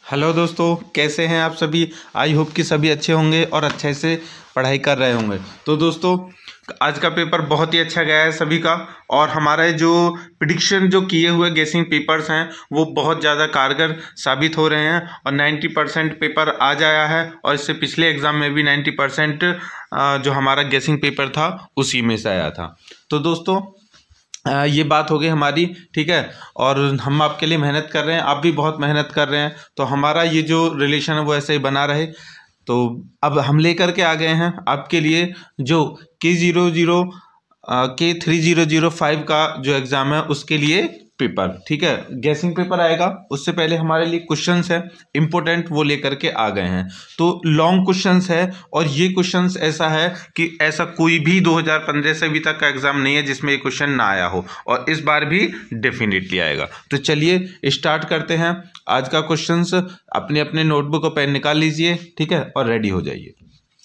Hello दोस्तों, कैसे हैं आप सभी। आई होप कि सभी अच्छे होंगे और अच्छे से पढ़ाई कर रहे होंगे। तो दोस्तों, आज का पेपर बहुत ही अच्छा गया है सभी का। और हमारे जो प्रिडिक्शन जो किए हुए गेसिंग पेपर्स हैं वो बहुत ज़्यादा कारगर साबित हो रहे हैं और 90% पेपर आ जाया है। और इससे पिछले एग्ज़ाम में भी 90% जो हमारा गेसिंग पेपर था उसी में से आया था। तो दोस्तों, ये बात हो गई हमारी, ठीक है। और हम आपके लिए मेहनत कर रहे हैं, आप भी बहुत मेहनत कर रहे हैं, तो हमारा ये जो रिलेशन है वो ऐसे ही बना रहे। तो अब हम लेकर के आ गए हैं आपके लिए जो K3005 का जो एग्ज़ाम है उसके लिए पेपर, ठीक है। गैसिंग पेपर आएगा, उससे पहले हमारे लिए क्वेश्चंस है इम्पोर्टेंट, वो लेकर के आ गए हैं। तो लॉन्ग क्वेश्चंस है और ये क्वेश्चंस ऐसा है कि ऐसा कोई भी 2015 से अभी तक का एग्ज़ाम नहीं है जिसमें ये क्वेश्चन ना आया हो, और इस बार भी डेफिनेटली आएगा। तो चलिए स्टार्ट करते हैं आज का क्वेश्चंस। अपने अपने नोटबुक और पेन निकाल लीजिए, ठीक है, और रेडी हो जाइए।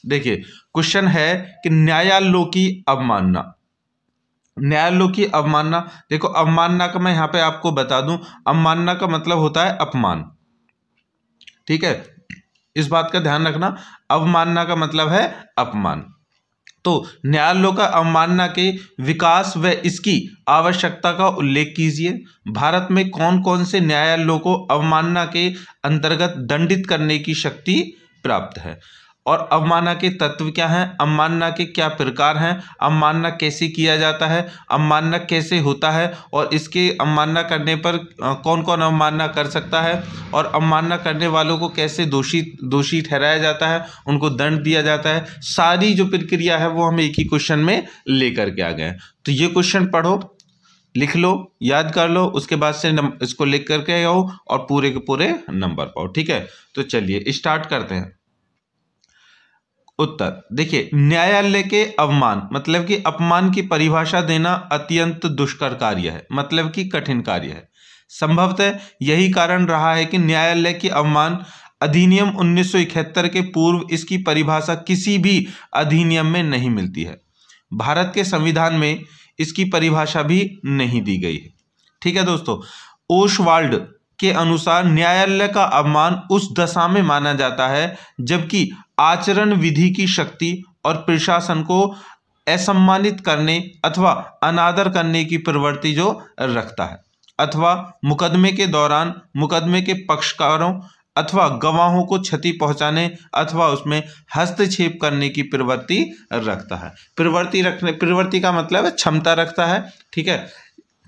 देखिए, क्वेश्चन है कि न्यायालयों की अवमानना। न्यायालयों की अवमानना, देखो अवमानना का मैं यहाँ पे आपको बता दूं, अवमानना का मतलब होता है अपमान, ठीक है। इस बात का ध्यान रखना, अवमानना का मतलब है अपमान। तो न्यायालयों का अवमानना के विकास व इसकी आवश्यकता का उल्लेख कीजिए। भारत में कौन कौन से न्यायालयों को अवमानना के अंतर्गत दंडित करने की शक्ति प्राप्त है, और अवमानना के तत्व क्या हैं, अवमानना के क्या प्रकार हैं, अवमानना कैसे किया जाता है, अवमानना कैसे होता है, और इसके अवमानना करने पर कौन कौन अवमानना कर सकता है, और अवमानना करने वालों को कैसे दोषी ठहराया जाता है, उनको दंड दिया जाता है। सारी जो प्रक्रिया है वो हम एक ही क्वेश्चन में लेकर के आ गए हैं। तो ये क्वेश्चन पढ़ो, लिख लो, याद कर लो, उसके बाद से इसको लिख करके आओ और पूरे के पूरे नंबर पाओ, ठीक है। तो चलिए स्टार्ट करते हैं। उत्तर देखिए, न्यायालय के अवमान मतलब कि अपमान की परिभाषा देना अत्यंत दुष्कर कार्य है, मतलब कि कठिन कार्य है। संभवतः यही कारण रहा है कि न्यायालय के अवमान अधिनियम 1971 के पूर्व इसकी परिभाषा किसी भी अधिनियम में नहीं मिलती है। भारत के संविधान में इसकी परिभाषा भी नहीं दी गई है, ठीक है दोस्तों। ओसवाल्ड के अनुसार न्यायालय का अवमान उस दशा में माना जाता है जबकि आचरण विधि की शक्ति और प्रशासन को असम्मानित करने अथवा अनादर करने की प्रवृत्ति जो रखता है, अथवा मुकदमे के दौरान मुकदमे के पक्षकारों अथवा गवाहों को क्षति पहुंचाने अथवा उसमें हस्तक्षेप करने की प्रवृत्ति रखता है। प्रवृत्ति का मतलब है क्षमता रखता है, ठीक है,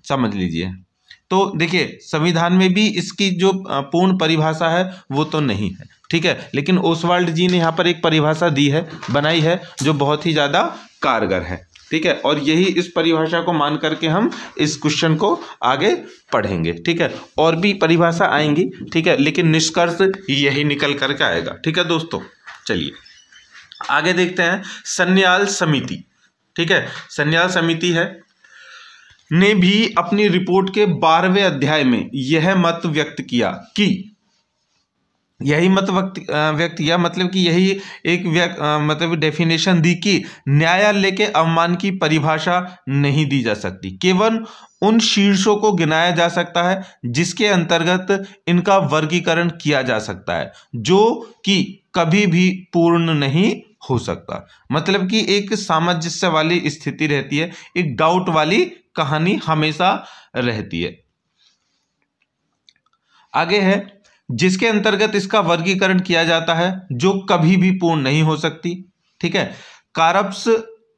समझ लीजिए। तो देखिए, संविधान में भी इसकी जो पूर्ण परिभाषा है वो तो नहीं है, ठीक है, लेकिन ओसवाल्ड जी ने यहाँ पर एक परिभाषा दी है, बनाई है, जो बहुत ही ज़्यादा कारगर है, ठीक है। और यही इस परिभाषा को मान करके हम इस क्वेश्चन को आगे पढ़ेंगे, ठीक है। और भी परिभाषा आएंगी, ठीक है, लेकिन निष्कर्ष यही निकल करके आएगा, ठीक है दोस्तों। चलिए आगे देखते हैं। सन्याल समिति, ठीक है, सन्याल समिति है ने भी अपनी रिपोर्ट के 12वें अध्याय में यह मत व्यक्त किया कि मतलब कि यही एक मतलब डेफिनेशन दी कि न्यायालय के अवमान की परिभाषा नहीं दी जा सकती, केवल उन शीर्षों को गिनाया जा सकता है जिसके अंतर्गत इनका वर्गीकरण किया जा सकता है, जो कि कभी भी पूर्ण नहीं हो सकता। मतलब कि एक सामंजस्य वाली स्थिति रहती है, एक डाउट वाली कहानी हमेशा रहती है। आगे है, जिसके अंतर्गत इसका वर्गीकरण किया जाता है जो कभी भी पूर्ण नहीं हो सकती, ठीक है। कार्पस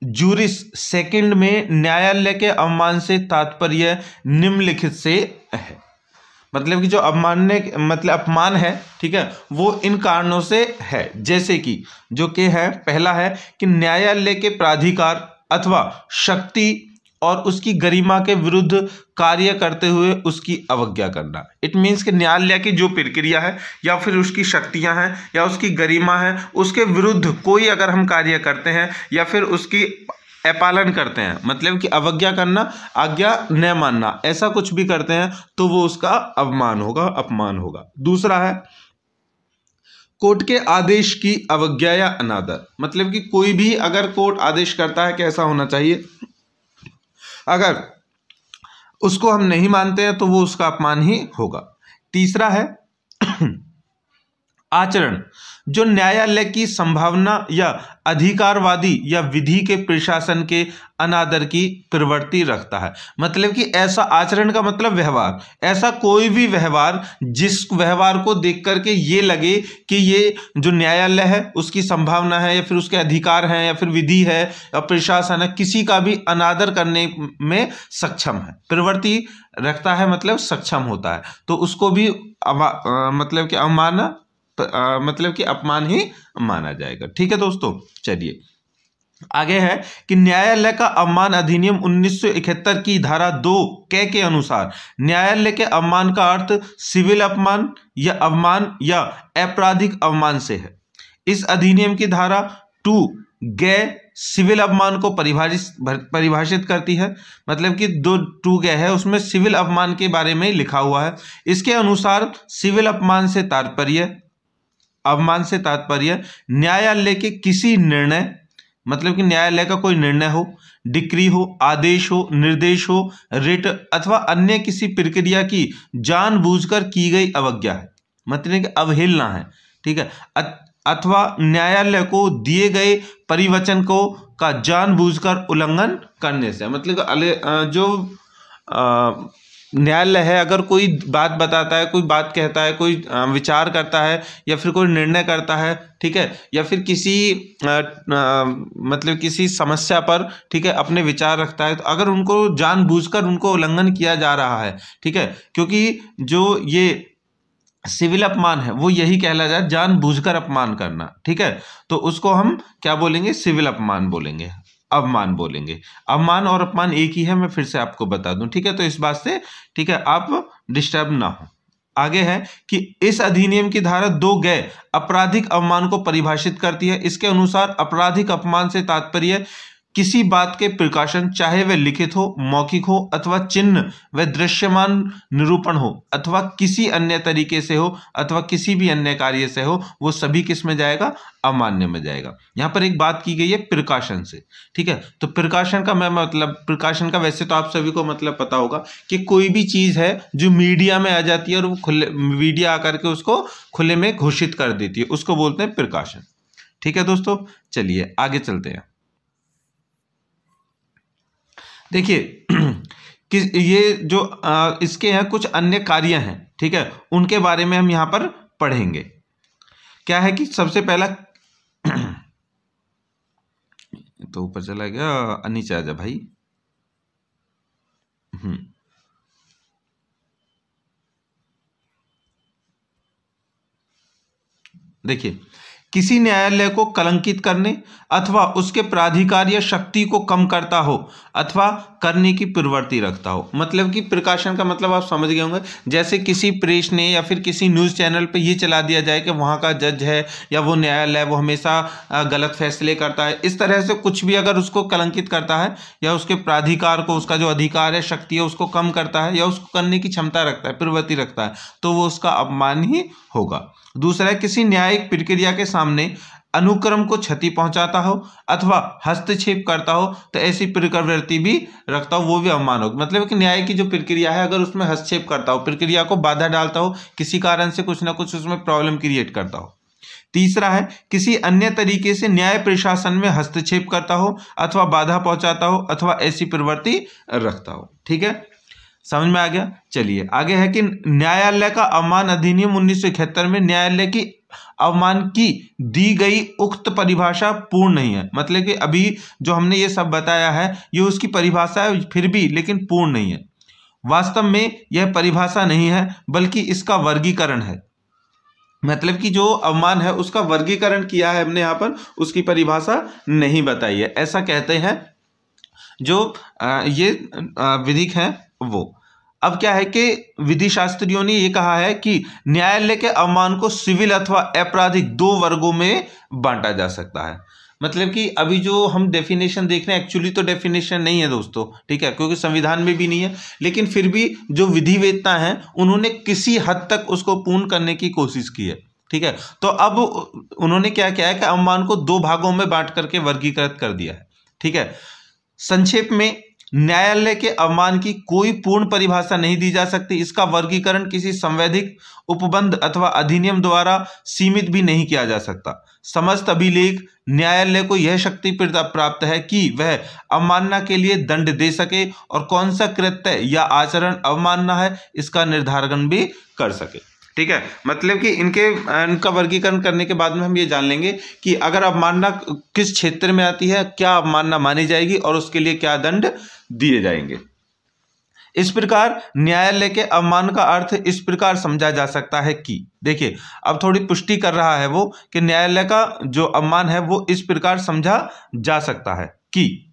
जूरिस सेकंड में न्यायालय के अवमान से तात्पर्य निम्नलिखित से है, मतलब कि जो अपमान है, ठीक है, वो इन कारणों से है, जैसे कि जो के है, पहला है कि न्यायालय के प्राधिकार अथवा शक्ति और उसकी गरिमा के विरुद्ध कार्य करते हुए उसकी अवज्ञा करना। इट मीन्स कि न्यायालय की जो प्रक्रिया है या फिर उसकी शक्तियां हैं या उसकी गरिमा है, उसके विरुद्ध कोई अगर हम कार्य करते हैं या फिर उसकी अपालन करते हैं, मतलब कि अवज्ञा करना, आज्ञा न मानना, ऐसा कुछ भी करते हैं तो वो उसका अवमान होगा, अपमान होगा। दूसरा है कोर्ट के आदेश की अवज्ञा या अनादर, मतलब कि कोई भी अगर कोर्ट आदेश करता है कि ऐसा होना चाहिए, अगर उसको हम नहीं मानते हैं तो वो उसका अपमान ही होगा। तीसरा है आचरण जो न्यायालय की संभावना या अधिकारवादी या विधि के प्रशासन के अनादर की प्रवृत्ति रखता है। मतलब कि ऐसा आचरण का मतलब व्यवहार, ऐसा कोई भी व्यवहार जिस व्यवहार को देख करके ये लगे कि ये जो न्यायालय है उसकी संभावना है या फिर उसके अधिकार हैं या फिर विधि है या प्रशासन है, किसी का भी अनादर करने में सक्षम है, प्रवृत्ति रखता है, मतलब सक्षम होता है, तो उसको भी मतलब कि अवमानना मतलब कि अपमान ही माना जाएगा। ठीक है दोस्तों, चलिए आगे है कि न्यायालय का अवमान अधिनियम 1971 की धारा 2 के अनुसार न्यायालय के अवमान का अर्थ सिविल अपमान या अवमान या आपराधिक अवमान से है। इस अधिनियम की धारा 2 सिविल अपमान को परिभाषित करती है। मतलब कि 2 है उसमें सिविल अपमान के बारे में लिखा हुआ है। इसके अनुसार सिविल अपमान से तात्पर्य, अवमान से तात्पर्य न्यायालय के किसी निर्णय, मतलब कि न्यायालय का कोई निर्णय हो, डिक्री हो, आदेश हो, निर्देश हो, रिट अथवा अन्य किसी प्रक्रिया की जानबूझकर की गई अवज्ञा है, मतलब कि अवहेलना है। ठीक है, अथवा न्यायालय को दिए गए परिवचन को का जानबूझकर उल्लंघन करने से, मतलब जो न्यायालय है अगर कोई बात बताता है, कोई बात कहता है, कोई विचार करता है या फिर कोई निर्णय करता है, ठीक है, या फिर किसी मतलब किसी समस्या पर, ठीक है, अपने विचार रखता है, तो अगर उनको जानबूझकर उनको उल्लंघन किया जा रहा है, ठीक है, क्योंकि जो ये सिविल अपमान है वो यही कहला जाए जानबूझकर अपमान करना। ठीक है, तो उसको हम क्या बोलेंगे, सिविल अपमान बोलेंगे, अवमान बोलेंगे। अवमान और अपमान एक ही है, मैं फिर से आपको बता दूं। ठीक है, तो इस बात से, ठीक है, आप डिस्टर्ब ना हो। आगे है कि इस अधिनियम की धारा 2 आपराधिक अवमान को परिभाषित करती है। इसके अनुसार आपराधिक अपमान से तात्पर्य किसी बात के प्रकाशन, चाहे वह लिखित हो, मौखिक हो अथवा चिन्ह व दृश्यमान निरूपण हो अथवा किसी अन्य तरीके से हो अथवा किसी भी अन्य कार्य से हो, वो सभी किस में जाएगा, अमान्य में जाएगा। यहाँ पर एक बात की गई है प्रकाशन से। ठीक है, तो प्रकाशन का मैं मतलब, प्रकाशन का वैसे तो आप सभी को मतलब पता होगा कि कोई भी चीज है जो मीडिया में आ जाती है और वो खुले मीडिया आकर के उसको खुले में घोषित कर देती है, उसको बोलते हैं प्रकाशन। ठीक है दोस्तों, चलिए आगे चलते हैं। देखिए कि ये जो इसके हैं कुछ अन्य कार्य हैं, ठीक है, उनके बारे में हम यहाँ पर पढ़ेंगे। क्या है कि सबसे पहला तो ऊपर चला गया, नीचे आ जा भाई। देखिए, किसी न्यायालय को कलंकित करने अथवा उसके प्राधिकार या शक्ति को कम करता हो अथवा करने की प्रवृत्ति रखता हो। मतलब कि प्रकाशन का मतलब आप समझ गए होंगे, जैसे किसी प्रेस ने या फिर किसी न्यूज़ चैनल पे ये चला दिया जाए कि वहाँ का जज है या वो न्यायालय वो हमेशा गलत फैसले करता है। इस तरह से कुछ भी अगर उसको कलंकित करता है या उसके प्राधिकार को, उसका जो अधिकार है, शक्ति है, उसको कम करता है या उसको करने की क्षमता रखता है, प्रवृत्ति रखता है, तो वो उसका अपमान ही होगा। दूसरा है, किसी न्यायिक प्रक्रिया के सामने अनुक्रम को क्षति पहुंचाता हो अथवा हस्तक्षेप करता हो, तो ऐसी प्रवृत्ति भी रखता हो, वो भी अवमान होगा। मतलब कि न्याय की जो प्रक्रिया है अगर उसमें हस्तक्षेप करता हो, प्रक्रिया को बाधा डालता हो, किसी कारण से कुछ ना कुछ उसमें प्रॉब्लम क्रिएट करता हो। तीसरा है, किसी अन्य तरीके से न्याय प्रशासन में हस्तक्षेप करता हो अथवा बाधा पहुंचाता हो अथवा ऐसी प्रवृत्ति रखता हो। ठीक है, समझ में आ गया। चलिए आगे है कि न्यायालय का अवमान अधिनियम 1971 में न्यायालय की अवमान की दी गई उक्त परिभाषा पूर्ण नहीं है। मतलब कि अभी जो हमने ये सब बताया है ये उसकी परिभाषा है, फिर भी लेकिन पूर्ण नहीं है। वास्तव में यह परिभाषा नहीं है बल्कि इसका वर्गीकरण है। मतलब कि जो अवमान है उसका वर्गीकरण किया है हमने यहाँ पर, उसकी परिभाषा नहीं बताई है, ऐसा कहते हैं जो ये विधिक हैं वो। अब क्या है कि विधि शास्त्रियों ने ये कहा है कि न्यायालय के अवमान को सिविल अथवा आपराधिक 2 वर्गों में बांटा जा सकता है। मतलब कि अभी जो हम डेफिनेशन देख रहे हैं एक्चुअली तो डेफिनेशन नहीं है दोस्तों, ठीक है, क्योंकि संविधान में भी नहीं है, लेकिन फिर भी जो विधिवेत्ता हैं उन्होंने किसी हद तक उसको पूर्ण करने की कोशिश की है। ठीक है, तो अब उन्होंने क्या किया है कि अवमान को 2 भागों में बांट करके वर्गीकृत कर दिया है। ठीक है, संक्षेप में न्यायालय के अवमान की कोई पूर्ण परिभाषा नहीं दी जा सकती। इसका वर्गीकरण किसी संवैधानिक उपबंध अथवा अधिनियम द्वारा सीमित भी नहीं किया जा सकता। समस्त अभिलेख न्यायालय को यह शक्ति प्राप्त है कि वह अवमानना के लिए दंड दे सके और कौन सा कृत्य या आचरण अवमानना है इसका निर्धारण भी कर सके। ठीक है, मतलब कि इनका वर्गीकरण करने के बाद में हम ये जान लेंगे कि अगर अवमानना किस क्षेत्र में आती है, क्या अवमानना मानी जाएगी और उसके लिए क्या दंड दिए जाएंगे। इस प्रकार न्यायालय के अवमान का अर्थ इस प्रकार समझा जा सकता है कि, देखिए अब थोड़ी पुष्टि कर रहा है वो कि न्यायालय का जो अवमान है वो इस प्रकार समझा जा सकता है कि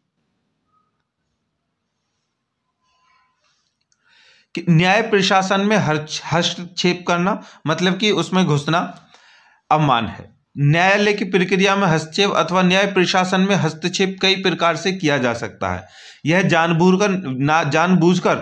न्याय प्रशासन में हस्तक्षेप करना, मतलब कि उसमें घुसना अवमान है। न्यायालय की प्रक्रिया में हस्तक्षेप अथवा न्याय प्रशासन में हस्तक्षेप कई प्रकार से किया जा सकता है। यह जानबूझकर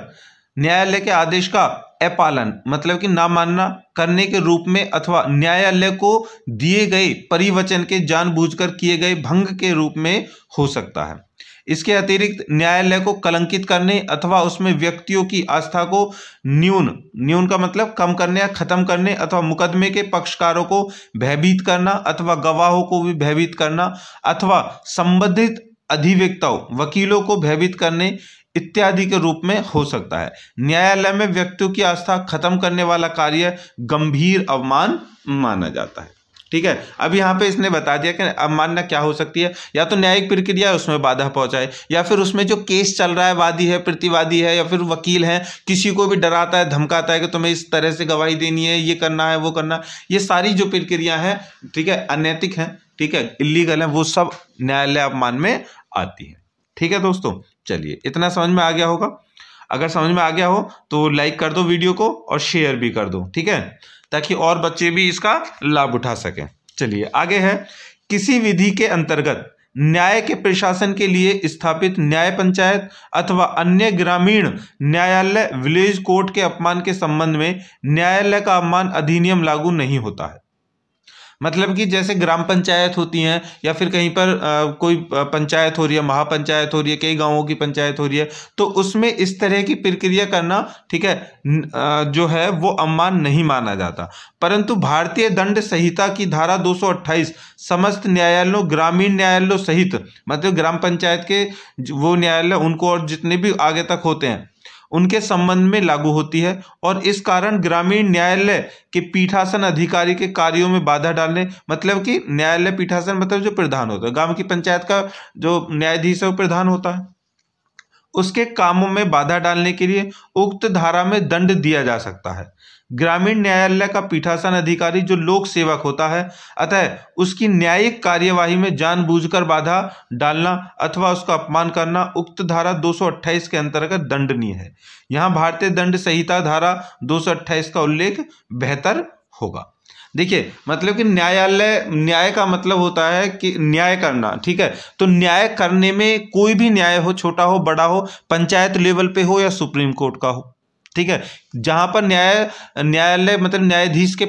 न्यायालय के आदेश का अपालन, मतलब कि ना मानना करने के रूप में अथवा न्यायालय को दिए गए परिवचन के जानबूझकर किए गए भंग के रूप में हो सकता है। इसके अतिरिक्त न्यायालय को कलंकित करने अथवा उसमें व्यक्तियों की आस्था को न्यून का मतलब कम करने या खत्म करने अथवा मुकदमे के पक्षकारों को भयभीत करना अथवा गवाहों को भी भयभीत करना अथवा संबंधित अधिवक्ताओं वकीलों को भयभीत करने इत्यादि के रूप में हो सकता है। न्यायालय में व्यक्तियों की आस्था खत्म करने वाला कार्य गंभीर अवमान माना जाता है। ठीक है, अब यहाँ पे इसने बता दिया कि अवमानना क्या हो सकती है। या तो न्यायिक प्रक्रिया है उसमें बाधा पहुंचाए, या फिर उसमें जो केस चल रहा है, वादी है, प्रतिवादी है, या फिर वकील है, किसी को भी डराता है, धमकाता है कि तुम्हें इस तरह से गवाही देनी है, ये करना है, वो करना है। ये सारी जो प्रक्रिया है, ठीक है, अनैतिक है, ठीक है, इलीगल है, वो सब न्यायालय अवमान में आती है। ठीक है दोस्तों, चलिए इतना समझ में आ गया होगा। अगर समझ में आ गया हो तो लाइक कर दो वीडियो को और शेयर भी कर दो, ठीक है, ताकि और बच्चे भी इसका लाभ उठा सकें। चलिए आगे है, किसी विधि के अंतर्गत न्याय के प्रशासन के लिए स्थापित न्याय पंचायत अथवा अन्य ग्रामीण न्यायालय विलेज कोर्ट के अपमान के संबंध में न्यायालय का अपमान अधिनियम लागू नहीं होता है। मतलब कि जैसे ग्राम पंचायत होती हैं या फिर कहीं पर कोई पंचायत हो रही है, महापंचायत हो रही है, कई गांवों की पंचायत हो रही है, तो उसमें इस तरह की प्रक्रिया करना, ठीक है, जो है वो अवमान नहीं माना जाता। परंतु भारतीय दंड संहिता की धारा 228 समस्त न्यायालयों, ग्रामीण न्यायालयों सहित, मतलब ग्राम पंचायत के वो न्यायालय उनको और जितने भी आगे तक होते हैं उनके संबंध में लागू होती है। और इस कारण ग्रामीण न्यायालय के पीठासन अधिकारी के कार्यों में बाधा डालने, मतलब कि न्यायालय पीठासन मतलब जो प्रधान होता है, गांव की पंचायत का जो न्यायाधीश है वो प्रधान होता है, उसके कामों में बाधा डालने के लिए उक्त धारा में दंड दिया जा सकता है। ग्रामीण न्यायालय का पीठासन अधिकारी जो लोक सेवक होता है, अतः उसकी न्यायिक कार्यवाही में जानबूझकर बाधा डालना अथवा उसका अपमान करना उक्त धारा 228 के अंतर्गत दंडनीय है। यहाँ भारतीय दंड संहिता धारा 228 का उल्लेख बेहतर होगा। देखिए, मतलब कि न्याय का मतलब होता है कि न्याय करना, ठीक है, तो न्याय करने में कोई भी न्याय हो, छोटा हो बड़ा हो, पंचायत लेवल पे हो या सुप्रीम कोर्ट का हो, ठीक है, जहां पर न्यायालय मतलब न्यायाधीश के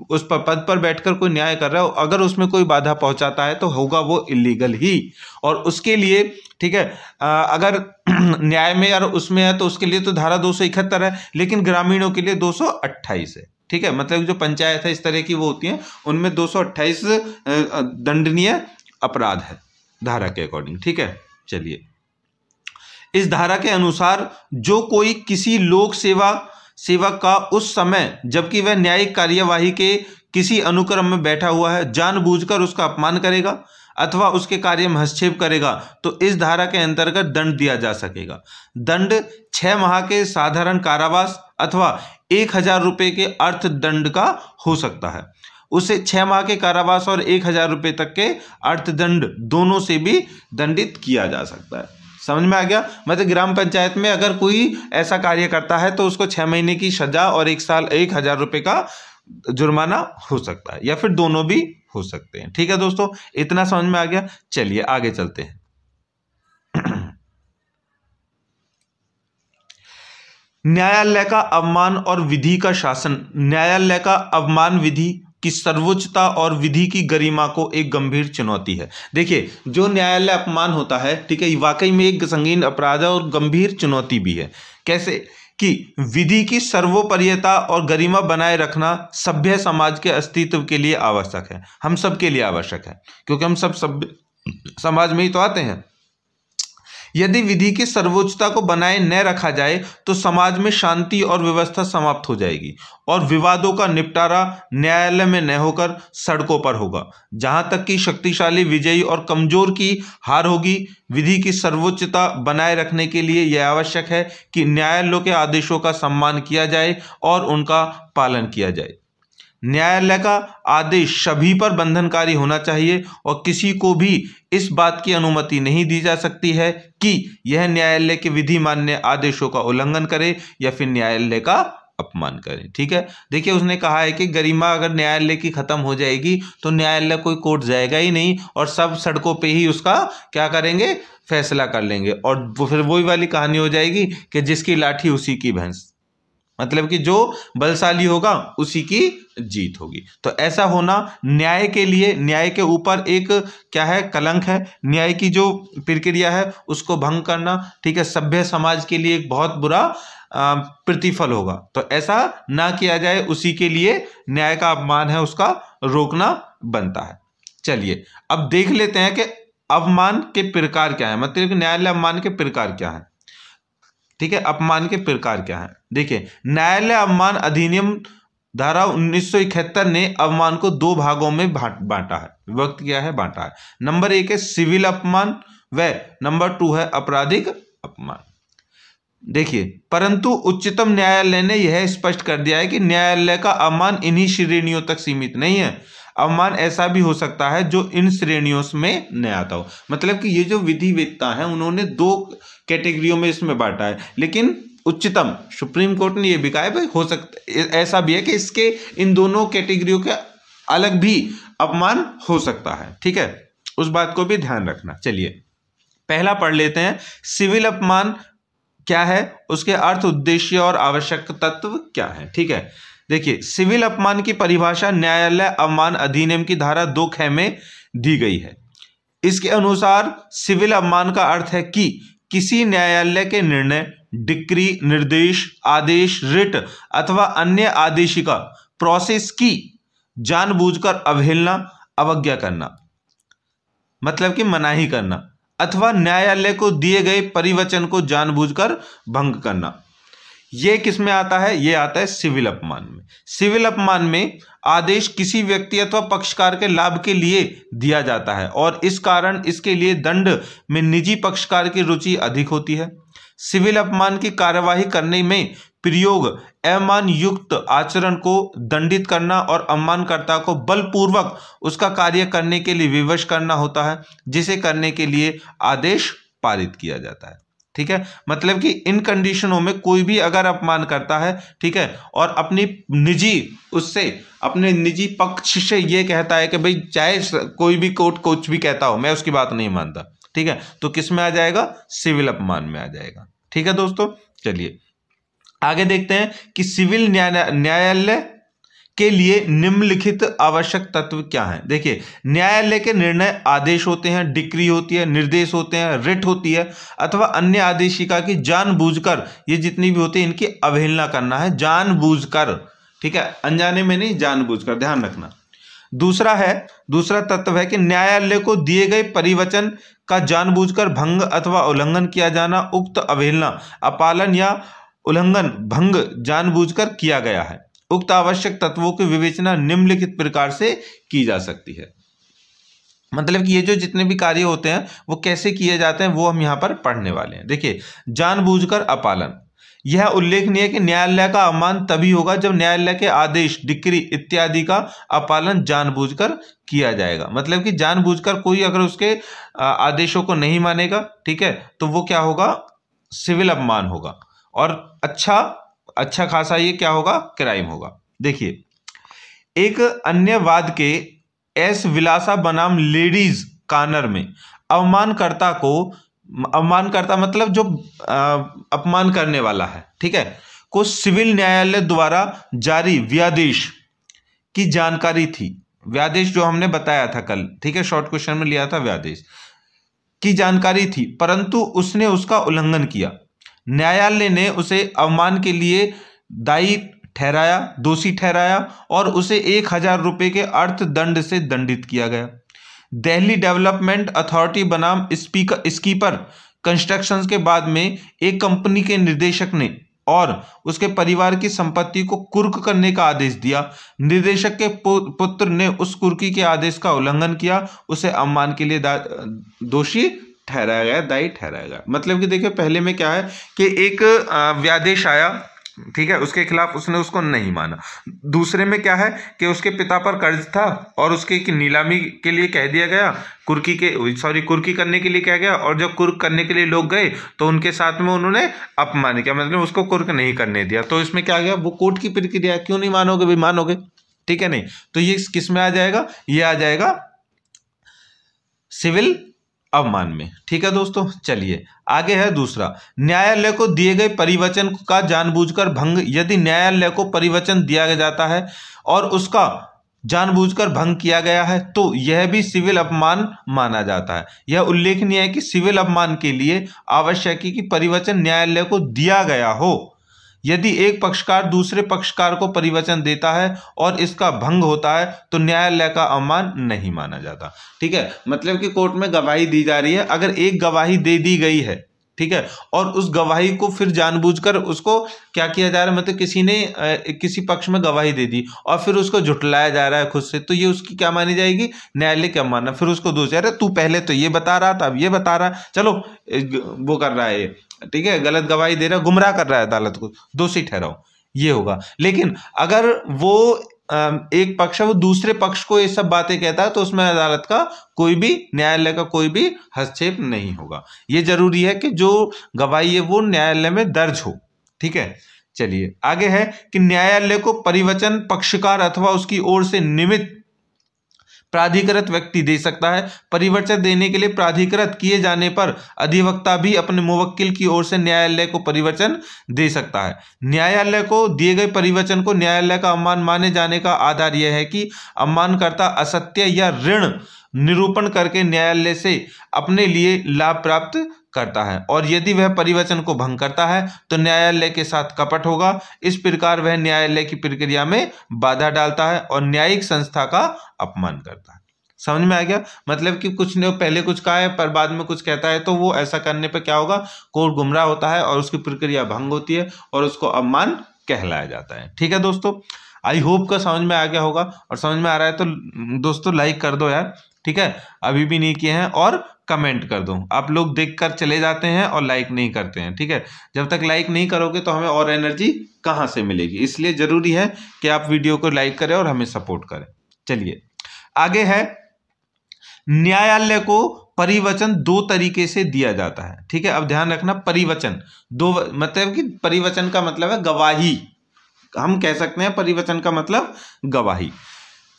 उस पद पर बैठकर कोई न्याय कर रहा हो, अगर उसमें कोई बाधा पहुंचाता है तो होगा वो इलीगल ही। और उसके लिए, ठीक है, अगर न्याय में और उसमें है तो उसके लिए तो धारा 271 है, लेकिन ग्रामीणों के लिए 228 है। ठीक है, मतलब जो पंचायत है इस तरह की वो होती हैं, उनमें 228 दंडनीय अपराध है धारा के अकॉर्डिंग। ठीक है, चलिए, इस धारा के अनुसार जो कोई किसी लोक सेवक का उस समय जबकि वह न्यायिक कार्यवाही के किसी अनुक्रम में बैठा हुआ है जानबूझकर उसका अपमान करेगा अथवा उसके कार्य में हस्तक्षेप करेगा तो इस धारा के अंतर्गत दंड दिया जा सकेगा। दंड 6 माह के साधारण कारावास अथवा 1000 रुपये के अर्थदंड का हो सकता है। उसे 6 माह के कारावास और 1000 रुपये तक के अर्थदंड दोनों से भी दंडित किया जा सकता है। समझ में आ गया? मतलब ग्राम पंचायत में अगर कोई ऐसा कार्य करता है तो उसको 6 महीने की सजा और 1 साल 1000 रुपये का जुर्माना हो सकता है, या फिर दोनों भी हो सकते हैं। ठीक है दोस्तों, इतना समझ में आ गया। चलिए आगे चलते हैं। न्यायालय का अवमान और विधि का शासन। न्यायालय का अवमान विधि की सर्वोच्चता और विधि की गरिमा को एक गंभीर चुनौती है। देखिए, जो न्यायालय अपमान होता है, ठीक है, वाकई में एक संगीन अपराध है और गंभीर चुनौती भी है। कैसे कि विधि की सर्वोपरियता और गरिमा बनाए रखना सभ्य समाज के अस्तित्व के लिए आवश्यक है, हम सब के लिए आवश्यक है, क्योंकि हम सब सभ्य समाज में ही तो आते हैं। यदि विधि की सर्वोच्चता को बनाए न रखा जाए तो समाज में शांति और व्यवस्था समाप्त हो जाएगी और विवादों का निपटारा न्यायालय में न होकर सड़कों पर होगा। जहां तक कि शक्तिशाली विजयी और कमजोर की हार होगी। विधि की सर्वोच्चता बनाए रखने के लिए यह आवश्यक है कि न्यायालयों के आदेशों का सम्मान किया जाए और उनका पालन किया जाए। न्यायालय का आदेश सभी पर बंधनकारी होना चाहिए और किसी को भी इस बात की अनुमति नहीं दी जा सकती है कि यह न्यायालय के विधि मान्य आदेशों का उल्लंघन करे या फिर न्यायालय का अपमान करे। ठीक है, देखिए उसने कहा है कि गरिमा अगर न्यायालय की खत्म हो जाएगी तो न्यायालय कोई कोर्ट जाएगा ही नहीं और सब सड़कों पे ही उसका क्या करेंगे, फैसला कर लेंगे। और वो फिर वही वाली कहानी हो जाएगी कि जिसकी लाठी उसी की भैंस, मतलब कि जो बलशाली होगा उसी की जीत होगी। तो ऐसा होना न्याय के लिए, न्याय के ऊपर एक क्या है, कलंक है। न्याय की जो प्रक्रिया है उसको भंग करना, ठीक है, सभ्य समाज के लिए एक बहुत बुरा प्रतिफल होगा। तो ऐसा ना किया जाए, उसी के लिए न्याय का अपमान है उसका रोकना बनता है। चलिए अब देख लेते हैं कि अपमान के प्रकार क्या है, मतलब कि न्यायालय अपमान के प्रकार क्या है। ठीक है, अपमान के प्रकार क्या है। देखिए, न्यायालय अपमान अधिनियम धारा 1971 ने अपमान को दो भागों में बांटा है, विभक्त किया है, बांटा है। नंबर 1 है सिविल अपमान व नंबर 2 है आपराधिक अपमान। देखिए, परंतु उच्चतम न्यायालय ने यह स्पष्ट कर दिया है कि न्यायालय का अपमान इन्हीं श्रेणियों तक सीमित नहीं है। अपमान ऐसा भी हो सकता है जो इन श्रेणियों में न आता हो। मतलब कि ये जो विधिवेत्ता है उन्होंने दो कैटेगरियों में इसमें बांटा है, लेकिन उच्चतम सुप्रीम कोर्ट ने यह भी कहा है भाई हो सकता ऐसा भी है कि इसके इन दोनों कैटेगरियों के अलग भी अपमान हो सकता है। ठीक है, उस बात को भी ध्यान रखना। चलिए पहला पढ़ लेते हैं, सिविल अपमान क्या है, उसके अर्थ, उद्देश्य और आवश्यक तत्व क्या है। ठीक है, देखिए सिविल अपमान की परिभाषा न्यायालय अपमान अधिनियम की धारा 2 में दी गई है। इसके अनुसार सिविल अपमान का अर्थ है कि किसी न्यायालय के निर्णय, डिक्री, निर्देश, आदेश, रिट अथवा अन्य आदेशिका प्रोसेस की जानबूझकर अवहेलना, अवज्ञा करना, मतलब कि मनाही करना, अथवा न्यायालय को दिए गए परिवचन को जानबूझकर भंग करना। यह किस में आता है, यह आता है सिविल अपमान में। सिविल अपमान में आदेश किसी व्यक्ति अथवा पक्षकार के लाभ के लिए दिया जाता है और इस कारण इसके लिए दंड में निजी पक्षकार की रुचि अधिक होती है। सिविल अपमान की कार्यवाही करने में प्रयोग अवमान युक्त आचरण को दंडित करना और अपमानकर्ता को बलपूर्वक उसका कार्य करने के लिए विवश करना होता है, जिसे करने के लिए आदेश पारित किया जाता है। ठीक है, मतलब कि इन कंडीशनों में कोई भी अगर अपमान करता है, ठीक है, और अपनी निजी उससे अपने निजी पक्ष से ये कहता है कि भाई चाहे कोई भी कोर्ट कुछ भी कहता हो मैं उसकी बात नहीं मानता, ठीक है, तो किस में आ जाएगा, सिविल अपमान में आ जाएगा। ठीक है दोस्तों, चलिए आगे देखते हैं कि सिविल न्यायालय के लिए निम्नलिखित आवश्यक तत्व क्या हैं। देखिए, न्यायालय के निर्णय आदेश होते हैं, डिक्री होती है, निर्देश होते हैं, रिट होती है अथवा अन्य आदेशिका की जानबूझकर, ये जितनी भी होती है इनकी अवहेलना करना है, जानबूझकर। ठीक है, अनजाने में नहीं, जानबूझकर, ध्यान रखना। दूसरा तत्व है कि न्यायालय को दिए गए परिवचन का जानबूझकर भंग अथवा उल्लंघन किया जाना। उक्त अवहेलना, अपालन या उल्लंघन, भंग जानबूझकर किया गया है। उक्त आवश्यक तत्वों की विवेचना निम्नलिखित प्रकार से की जा सकती है। मतलब कि ये जो जितने भी कार्य होते हैं वो कैसे किए जाते हैं वो हम यहाँ पर पढ़ने वाले हैं। देखिए, जानबूझकर अपालन, यह उल्लेखनीय है कि न्यायालय का अपमान तभी होगा जब न्यायालय के आदेश, डिक्री इत्यादि का अपालन जानबूझकर किया जाएगा। मतलब कि जानबूझकर कोई अगर उसके आदेशों को नहीं मानेगा, ठीक है, तो वो क्या होगा, सिविल अपमान होगा और अच्छा खासा ये क्या होगा, क्राइम होगा। देखिए, एक अन्य वाद के एस विलासा बनाम लेडीज कॉर्नर में अवमानकर्ता मतलब जो अपमान करने वाला है, ठीक है, को सिविल न्यायालय द्वारा जारी व्यादेश की जानकारी थी, व्यादेश जो हमने बताया था कल, ठीक है, शॉर्ट क्वेश्चन में लिया था, व्यादेश की जानकारी थी परंतु उसने उसका उल्लंघन किया, न्यायालय ने उसे अवमान के लिए दायी ठहराया, दोषी ठहराया और उसे 1000 रुपये के अर्थदंड से दंडित किया गया। दिल्ली डेवलपमेंट अथॉरिटी बनाम स्कीपर कंस्ट्रक्शंस के बाद में एक कंपनी के निदेशक ने और उसके परिवार की संपत्ति को कुर्क करने का आदेश दिया। निदेशक के पुत्र ने उस कुर्की के आदेश का उल्लंघन किया, उसे अवमान के लिए दोषी ठहराया गया, दायी ठहराया गया। मतलब कि देखिए पहले में क्या है कि एक व्यादेश आया, ठीक है, उसके खिलाफ उसने उसको नहीं माना। दूसरे में क्या है कि उसके पिता पर कर्ज था और उसके नीलामी के लिए कह दिया गया, कुर्की करने के लिए कह गया, और जब कुर्क करने के लिए लोग गए तो उनके साथ में उन्होंने अपमान किया, मतलब उसको कुर्क नहीं करने दिया। तो इसमें क्या गया, वो कोर्ट की प्रक्रिया, क्यों नहीं मानोगे भाई, मानोगे, ठीक है, नहीं तो ये किस में आ जाएगा, ये आ जाएगा सिविल अवमान में। ठीक है दोस्तों, चलिए आगे है दूसरा, न्यायालय को दिए गए परिवचन का जानबूझकर भंग। यदि न्यायालय को परिवचन दिया जाता है और उसका जानबूझकर भंग किया गया है तो यह भी सिविल अपमान माना जाता है। यह उल्लेखनीय है कि सिविल अपमान के लिए आवश्यक है कि परिवचन न्यायालय को दिया गया हो। यदि एक पक्षकार दूसरे पक्षकार को परिवचन देता है और इसका भंग होता है तो न्यायालय का अवमान नहीं माना जाता। ठीक है, मतलब कि कोर्ट में गवाही दी जा रही है, अगर एक गवाही दे दी गई है, ठीक है, और उस गवाही को फिर जानबूझकर उसको क्या किया जा रहा है, मतलब किसी ने किसी पक्ष में गवाही दे दी और फिर उसको झुटलाया जा रहा है खुद से, तो ये उसकी क्या मानी जाएगी, न्यायालय क्या मानना, फिर उसको दोष, अरे तू पहले तो ये बता रहा था अब ये बता रहा है, चलो वो कर रहा है, ठीक है, गलत गवाही दे रहा है, गुमराह कर रहा है अदालत को, दोषी ठहराओ, ये होगा। लेकिन अगर वो एक पक्ष है वो दूसरे पक्ष को ये सब बातें कहता है तो उसमें अदालत का कोई भी, न्यायालय का कोई भी हस्तक्षेप नहीं होगा। ये जरूरी है कि जो गवाही है वो न्यायालय में दर्ज हो। ठीक है, चलिए आगे है कि न्यायालय को परिवचन पक्षकार अथवा उसकी ओर से निमित्त प्राधिकृत व्यक्ति दे सकता है। परिवचन देने के लिए प्राधिकृत किए जाने पर अधिवक्ता भी अपने मुवक्किल की ओर से न्यायालय को परिवचन दे सकता है। न्यायालय को दिए गए परिवचन को न्यायालय का अवमान माने जाने का आधार यह है कि अवमानकर्ता असत्य या ऋण निरूपण करके न्यायालय से अपने लिए लाभ प्राप्त करता है, और यदि वह परिवचन को भंग करता है तो न्यायालय के साथ कपट होगा। इस प्रकार वह न्यायालय की प्रक्रिया में बाधा डालता है और न्यायिक संस्था का अपमान करता है। समझ में आ गया, मतलब कि कुछ ने पहले कुछ कहा है पर बाद में कुछ कहता है, तो वो ऐसा करने पर क्या होगा, कोर्ट गुमराह होता है और उसकी प्रक्रिया भंग होती है और उसको अपमान कहलाया जाता है। ठीक है दोस्तों, आई होप का समझ में आ गया होगा, और समझ में आ रहा है तो दोस्तों लाइक कर दो यार, ठीक है, अभी भी नहीं किए हैं, और कमेंट कर दो। आप लोग देखकर चले जाते हैं और लाइक नहीं करते हैं, ठीक है, जब तक लाइक नहीं करोगे तो हमें और एनर्जी कहाँ से मिलेगी, इसलिए जरूरी है कि आप वीडियो को लाइक करें और हमें सपोर्ट करें। चलिए आगे है, न्यायालय को परिवचन दो तरीके से दिया जाता है। ठीक है, अब ध्यान रखना, परिवचन दो, मतलब कि परिवचन का मतलब है गवाही, हम कह सकते हैं परिवचन का मतलब गवाही।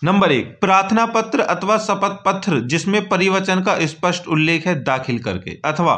नंबर 1, प्रार्थना पत्र अथवा शपथ पत्र जिसमें परिवचन का स्पष्ट उल्लेख है दाखिल करके, अथवा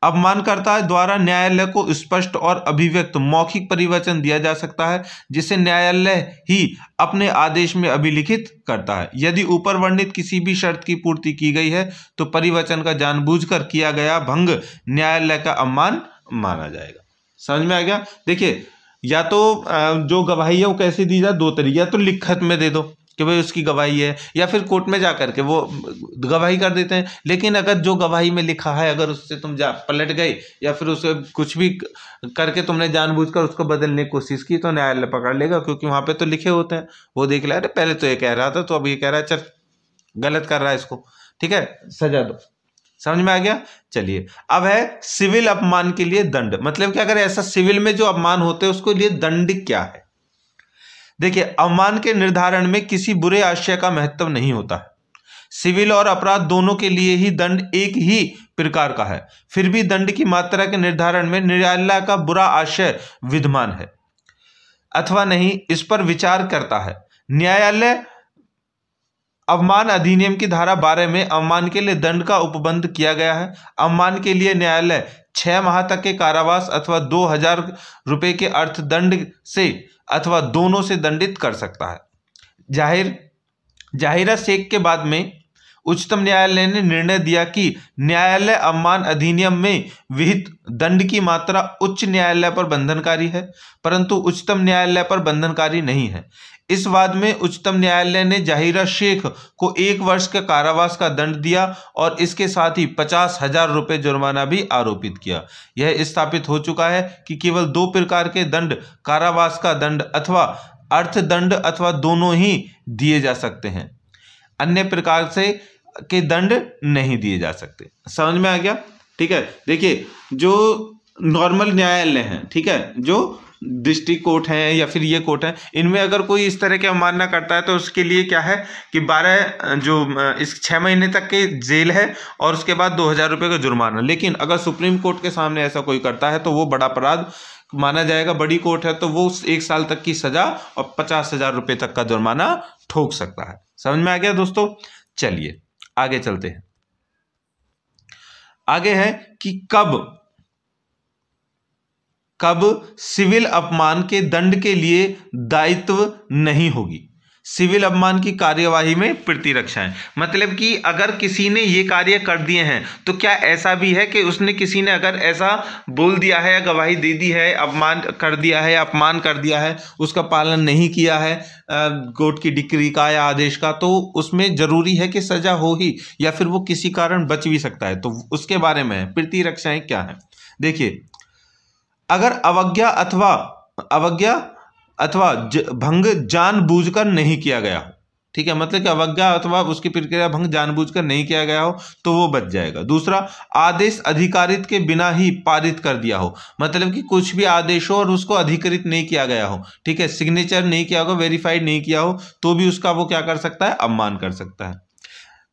अपमानकर्ता द्वारा न्यायालय को स्पष्ट और अभिव्यक्त मौखिक परिवचन दिया जा सकता है जिसे न्यायालय ही अपने आदेश में अभिलिखित करता है। यदि ऊपर वर्णित किसी भी शर्त की पूर्ति की गई है तो परिवचन का जानबूझकर किया गया भंग न्यायालय का अपमान माना जाएगा। समझ में आ गया। देखिए, या तो जो गवाही है वो कैसे दी जाए, दो तरीके, या तो लिखत में दे दो कि भाई उसकी गवाही है, या फिर कोर्ट में जा करके वो गवाही कर देते हैं। लेकिन अगर जो गवाही में लिखा है अगर उससे तुम जा पलट गए या फिर उसे कुछ भी करके तुमने जानबूझकर उसको बदलने की कोशिश की तो न्यायालय पकड़ लेगा, क्योंकि वहां पे तो लिखे होते हैं, वो देख ले, अरे पहले तो ये कह रहा था तो अब ये कह रहा है, चल गलत कर रहा है इसको, ठीक है, सजा दो। समझ में आ गया। चलिए अब है सिविल अपमान के लिए दंड, मतलब कि अगर ऐसा सिविल में जो अपमान होते हैं उसके लिए दंड क्या है। देखिए, अवमान के निर्धारण में किसी बुरे आशय का महत्व नहीं होता है। सिविल और अपराध दोनों के लिए ही दंड एक ही प्रकार का है, फिर भी दंड की मात्रा के निर्धारण में न्यायालय का बुरा आशय विद्यमान है अथवा नहीं, इस पर विचार करता है। न्यायालय अवमान अधिनियम की धारा 12 में अवमान के लिए दंड का उपबंध किया गया है। अवमान के लिए न्यायालय 6 माह तक के कारावास अथवा 2000 रुपये के अर्थदंड से अथवा दोनों से दंडित कर सकता है। जाहिरा शेख के बाद में उच्चतम न्यायालय ने निर्णय दिया कि न्यायालय अवमान अधिनियम में विहित दंड की मात्रा उच्च न्यायालय पर बंधनकारी है, परंतु उच्चतम न्यायालय पर बंधनकारी नहीं है। इस वाद में उच्चतम न्यायालय ने जाहिरा शेख को 1 वर्ष के कारावास का दंड दिया और इसके साथ ही 50,000 रुपये जुर्माना भी आरोपित किया। यह स्थापित हो चुका है कि केवल 2 प्रकार के दंड, कारावास का दंड अथवा अर्थदंड अथवा दोनों ही दिए जा सकते हैं, अन्य प्रकार से के दंड नहीं दिए जा सकते। समझ में आ गया? ठीक है। देखिए, जो नॉर्मल न्यायालय हैं, ठीक है, जो डिस्ट्रिक्ट कोर्ट हैं या फिर ये कोर्ट है, इनमें अगर कोई इस तरह की अवमानना करता है तो उसके लिए क्या है कि 6 महीने तक के जेल है और उसके बाद 2,000 रुपये का जुर्माना। लेकिन अगर सुप्रीम कोर्ट के सामने ऐसा कोई करता है तो वो बड़ा अपराध माना जाएगा। बड़ी कोर्ट है तो वो 1 साल तक की सजा और 50,000 रुपये तक का जुर्माना ठोक सकता है। समझ में आ गया दोस्तों? चलिए आगे चलते हैं। आगे है कि कब सिविल अपमान के दंड के लिए दायित्व नहीं होगी। सिविल अपमान की कार्यवाही में प्रतिरक्षाएं, मतलब कि अगर किसी ने ये कार्य कर दिए हैं तो क्या ऐसा भी है कि उसने किसी ने अगर ऐसा बोल दिया है या गवाही दे दी है, अपमान कर दिया है, अपमान कर दिया है, उसका पालन नहीं किया है कोर्ट की डिक्री का या आदेश का, तो उसमें जरूरी है कि सजा हो ही, या फिर वो किसी कारण बच भी सकता है। तो उसके बारे में प्रतिरक्षाएं क्या है। देखिए, अगर अवज्ञा अथवा भंग जानबूझकर नहीं किया गया हो, ठीक है, मतलब कि अवज्ञा अथवा उसकी प्रक्रिया भंग जानबूझकर नहीं किया गया हो तो वो बच जाएगा। दूसरा, आदेश अधिकारित के बिना ही पारित कर दिया हो, मतलब कि कुछ भी आदेश हो और उसको अधिकृत नहीं किया गया हो, ठीक है, सिग्नेचर नहीं किया हो, वेरीफाइड नहीं किया हो, तो भी उसका वो क्या कर सकता है, अवमान कर सकता है।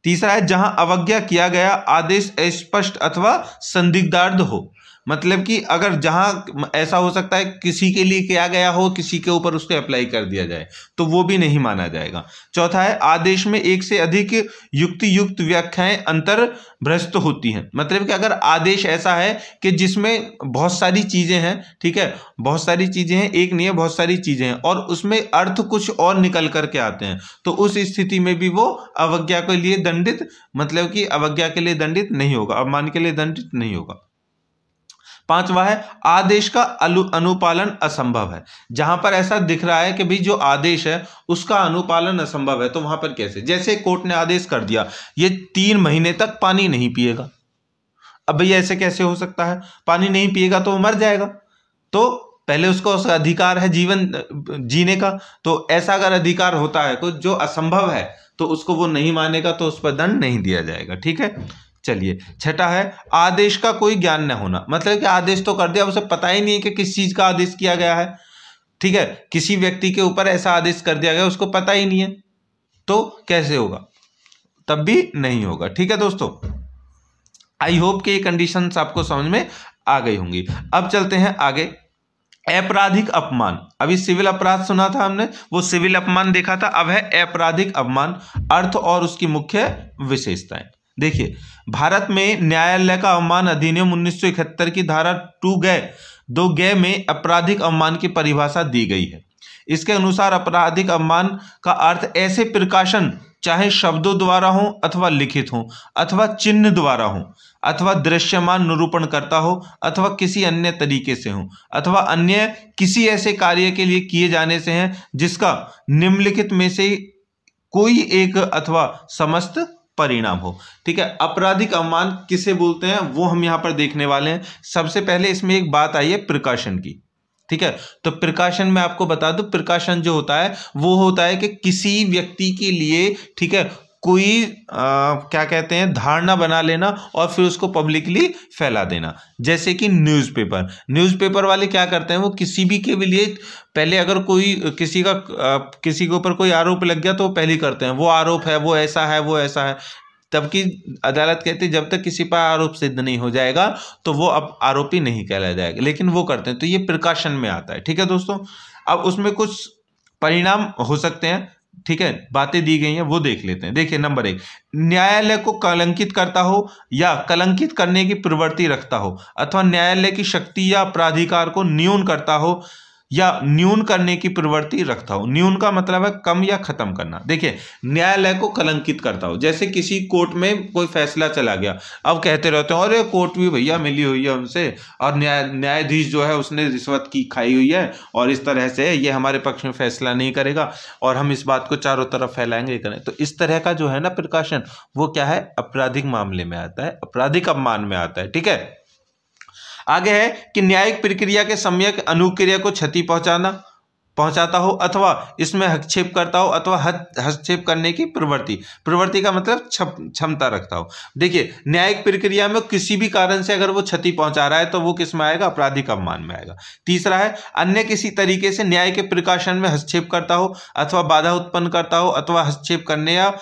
तीसरा है, जहां अवज्ञा किया गया आदेश अस्पष्ट अथवा संदिग्धार्थ हो, मतलब कि अगर जहां ऐसा हो सकता है किसी के लिए किया गया हो, किसी के ऊपर उसको अप्लाई कर दिया जाए, तो वो भी नहीं माना जाएगा। चौथा है, आदेश में एक से अधिक युक्त व्याख्याएं अंतर्भ्रष्ट होती हैं, मतलब कि अगर आदेश ऐसा है कि जिसमें बहुत सारी चीजें हैं, ठीक है, बहुत सारी चीजें हैं, एक नहीं है, बहुत सारी चीजें हैं, और उसमें अर्थ कुछ और निकल करके आते हैं, तो उस स्थिति में भी वो अवज्ञा के लिए दंडित, मतलब कि अवज्ञा के लिए दंडित नहीं होगा, अपमान के लिए दंडित नहीं होगा। पांचवा है, आदेश का अनुपालन असंभव है, जहां पर ऐसा दिख रहा है कि भाई जो आदेश है उसका अनुपालन असंभव है, तो वहां पर कैसे, जैसे कोर्ट ने आदेश कर दिया ये 3 महीने तक पानी नहीं पिएगा, अब भैया ऐसे कैसे हो सकता है, पानी नहीं पिएगा तो वो मर जाएगा, तो पहले उसका अधिकार है जीवन जीने का, तो ऐसा अगर अधिकार होता है कुछ जो असंभव है तो उसको वो नहीं मानेगा, तो उस पर दंड नहीं दिया जाएगा। ठीक है, चलिए। छठा है, आदेश का कोई ज्ञान न होना, मतलब कि आदेश तो कर दिया, उसे पता ही नहीं है कि किस चीज का आदेश किया गया है, ठीक है, किसी व्यक्ति के ऊपर ऐसा आदेश कर दिया गया, उसको पता ही नहीं है, तो कैसे होगा, तब भी नहीं होगा। ठीक है दोस्तों, आई होप कि ये कंडीशंस आपको समझ में आ गई होंगी। अब चलते हैं आगे। आपराधिक अपमान, अभी सिविल अपराध सुना था हमने, वो सिविल अपमान देखा था, अब है आपराधिक अपमान, अर्थ और उसकी मुख्य विशेषताएं। देखिए, भारत में न्यायालय का अवमान अधिनियम 1971 की धारा 2 में आपराधिक अवमान की परिभाषा दी गई है। इसके अनुसार आपराधिक अवमान का अर्थ ऐसे प्रकाशन, चाहे शब्दों द्वारा हो अथवा लिखित हो अथवा चिन्ह द्वारा हो अथवा दृश्यमान निरूपण करता हो अथवा किसी अन्य तरीके से हो अथवा अन्य किसी ऐसे कार्य के लिए किए जाने से है जिसका निम्नलिखित में से कोई एक अथवा समस्त परिणाम हो। ठीक है, आपराधिक अवमान किसे बोलते हैं वो हम यहां पर देखने वाले हैं। सबसे पहले इसमें एक बात आई है प्रकाशन की। ठीक है, तो प्रकाशन में आपको बता दूं, प्रकाशन जो होता है वो होता है कि किसी व्यक्ति के लिए, ठीक है, कोई क्या कहते हैं, धारणा बना लेना और फिर उसको पब्लिकली फैला देना। जैसे कि न्यूज़पेपर वाले क्या करते हैं, वो किसी भी के लिए पहले अगर कोई किसी के ऊपर कोई आरोप लग गया तो वो पहले करते हैं वो आरोप है, वो ऐसा है, वो ऐसा है, तबकि अदालत कहती है जब तक किसी पर आरोप सिद्ध नहीं हो जाएगा तो वो अब आरोपी नहीं कहलाया जाएगा, लेकिन वो करते हैं, तो ये प्रकाशन में आता है। ठीक है दोस्तों, अब उसमें कुछ परिणाम हो सकते हैं, ठीक है, बातें दी गई हैं वो देख लेते हैं। देखिए, नंबर 1, न्यायालय को कलंकित करता हो या कलंकित करने की प्रवृत्ति रखता हो अथवा न्यायालय की शक्ति या प्राधिकार को न्यून करता हो या न्यून करने की प्रवृत्ति रखता हो। न्यून का मतलब है कम या खत्म करना। देखिए, न्यायालय को कलंकित करता हो, जैसे किसी कोर्ट में कोई फैसला चला गया, अब कहते रहते हो अरे कोर्ट भी भैया मिली हुई है उनसे, और न्यायाधीश जो है उसने रिश्वत की खाई हुई है, और इस तरह से ये हमारे पक्ष में फैसला नहीं करेगा, और हम इस बात को चारों तरफ फैलाएंगे करें। तो इस तरह का जो है ना प्रकाशन, वो क्या है, आपराधिक मामले में आता है, आपराधिक अपमान में आता है। ठीक है, आगे है कि न्यायिक प्रक्रिया के सम्यक अनुक्रिया को क्षति पहुंचाता हो अथवा इसमें हस्तक्षेप करता हो अथवा हस्तक्षेप करने की प्रवृत्ति का मतलब क्षमता रखता हो। देखिए, न्यायिक प्रक्रिया में किसी भी कारण से अगर वो क्षति पहुंचा रहा है तो वो किस में आएगा, आपराधिक अपमान में आएगा। तीसरा है, अन्य किसी तरीके से न्याय के प्रकाशन में हस्तक्षेप करता हो अथवा बाधा उत्पन्न करता हो अथवा हस्तक्षेप करने या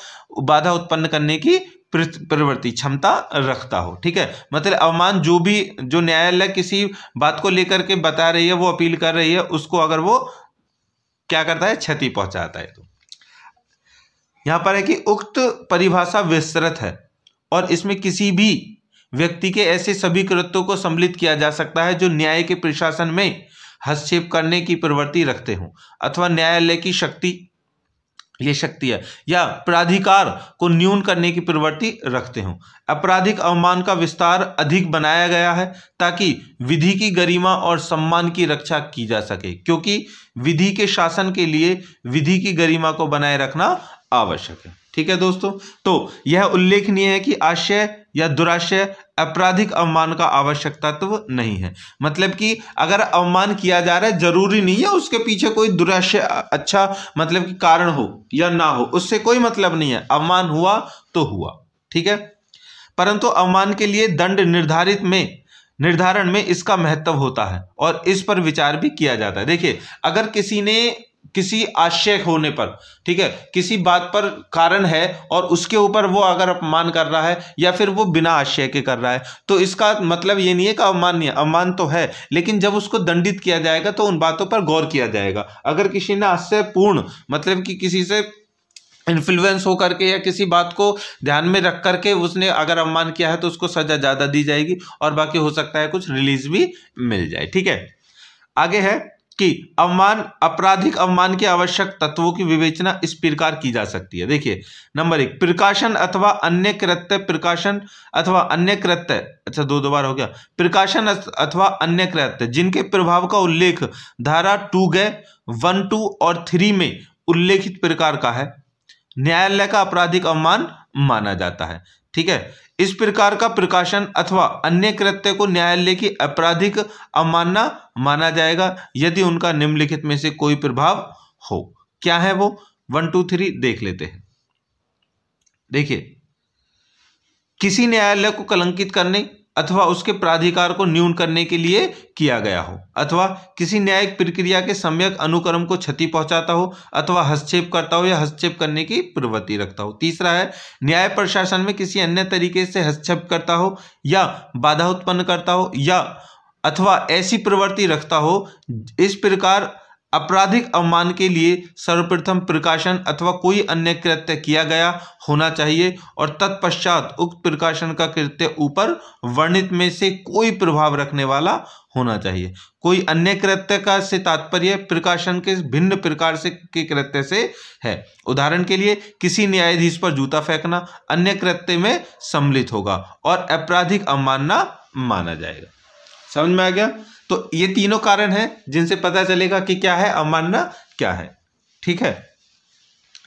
बाधा उत्पन्न करने की प्रवृत्ति क्षमता रखता हो। ठीक है, मतलब अवमान जो न्यायालय किसी बात को लेकर के बता रही है, वो अपील कर रही है, उसको अगर वो क्या करता है, क्षति पहुंचाता है। तो यहां पर है कि उक्त परिभाषा विस्तृत है और इसमें किसी भी व्यक्ति के ऐसे सभी कृत्यों को सम्मिलित किया जा सकता है जो न्याय के प्रशासन में हस्तक्षेप करने की प्रवृत्ति रखते हों अथवा न्यायालय की शक्ति, ये शक्ति है, या प्राधिकार को न्यून करने की प्रवृत्ति रखते हों। आपराधिक अवमान का विस्तार अधिक बनाया गया है ताकि विधि की गरिमा और सम्मान की रक्षा की जा सके, क्योंकि विधि के शासन के लिए विधि की गरिमा को बनाए रखना आवश्यक है। ठीक है दोस्तों, तो यह उल्लेखनीय है कि आशय या दुराशय आपराधिक अवमान का आवश्यक तत्व नहीं है। मतलब कि अगर अवमान किया जा रहा है, जरूरी नहीं है उसके पीछे कोई दुराशय अच्छा मतलब कि कारण हो या ना हो, उससे कोई मतलब नहीं है। अवमान हुआ तो हुआ, ठीक है, परंतु अवमान के लिए दंड निर्धारण में इसका महत्व होता है और इस पर विचार भी किया जाता है। देखिए, अगर किसी आशय होने पर, ठीक है, किसी बात पर कारण है और उसके ऊपर वो अगर अपमान कर रहा है या फिर वो बिना आशय के कर रहा है, तो इसका मतलब ये नहीं है कि अवमान नहीं है, अवमान तो है, लेकिन जब उसको दंडित किया जाएगा तो उन बातों पर गौर किया जाएगा। अगर किसी ने आशयपूर्ण मतलब कि किसी से इन्फ्लुएंस हो करके या किसी बात को ध्यान में रख करके उसने अगर अवमान किया है तो उसको सजा ज्यादा दी जाएगी और बाकी हो सकता है कुछ रिलीज भी मिल जाए। ठीक है, आगे है कि आपराधिक अवमान के आवश्यक तत्वों की विवेचना इस प्रकार की जा सकती है। देखिए, नंबर 1, प्रकाशन अथवा अन्य कृत्य, प्रकाशन अथवा अन्य कृत्य, अच्छा दो बार हो गया, प्रकाशन अथवा अन्य कृत्य जिनके प्रभाव का उल्लेख धारा 1, 2 और 3 में उल्लेखित प्रकार का है, न्यायालय का आपराधिक अवमान माना जाता है। ठीक है, इस प्रकार का प्रकाशन अथवा अन्य कृत्य को न्यायालय की आपराधिक अवमानना माना जाएगा यदि उनका निम्नलिखित में से कोई प्रभाव हो। क्या है वो? 1, 2, 3 देख लेते हैं। देखिए, किसी न्यायालय को कलंकित करने अथवा उसके प्राधिकार को न्यून करने के लिए किया गया हो, अथवा किसी न्यायिक प्रक्रिया के सम्यक अनुक्रम को क्षति पहुंचाता हो, अथवा हस्तक्षेप करता हो या हस्तक्षेप करने की प्रवृत्ति रखता हो। तीसरा है, न्याय प्रशासन में किसी अन्य तरीके से हस्तक्षेप करता हो या बाधा उत्पन्न करता हो या अथवा ऐसी प्रवृत्ति रखता हो। इस प्रकार आपराधिक अवमान के लिए सर्वप्रथम प्रकाशन अथवा कोई अन्य कृत्य किया गया होना चाहिए और तत्पश्चात उक्त प्रकाशन का कृत्य ऊपर वर्णित में से कोई प्रभाव रखने वाला होना चाहिए। कोई अन्य कृत्य का से तात्पर्य प्रकाशन के भिन्न प्रकार से के कृत्य से है। उदाहरण के लिए, किसी न्यायाधीश पर जूता फेंकना अन्य कृत्य में सम्मिलित होगा और आपराधिक अवमानना माना जाएगा। समझ में आ गया? तो ये तीनों कारण हैं जिनसे पता चलेगा कि क्या है अवमानना, क्या है। ठीक है,